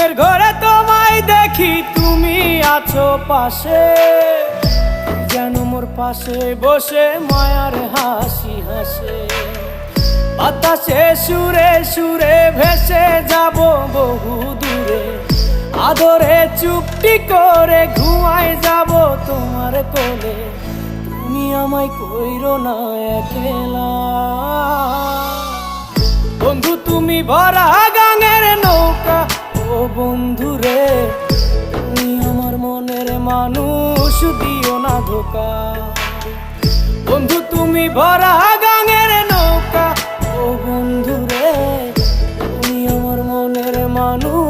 ঘুমের ঘরে তোমায় দেখি, তুমি আছো পাশে, যেন মোর পাশে বসে মায়ার হাসি হাসে। বাতাসে সুরে সুরে ভেসে যাব বহু দূরে, আদরে চুপটি করে ঘুমায় যাব তোমার কোলে। তুমি আমায় কইরো না একলা বন্ধু, তুমি ভরা গাঙের নৌকা। ও বন্ধু রে, তুমি আমার মনের মানুষ, দিও না ধোকা। বন্ধু তুমি ভরা গাঙের নৌকা। ও বন্ধু রে, তুমি আমার মনের মানুষ,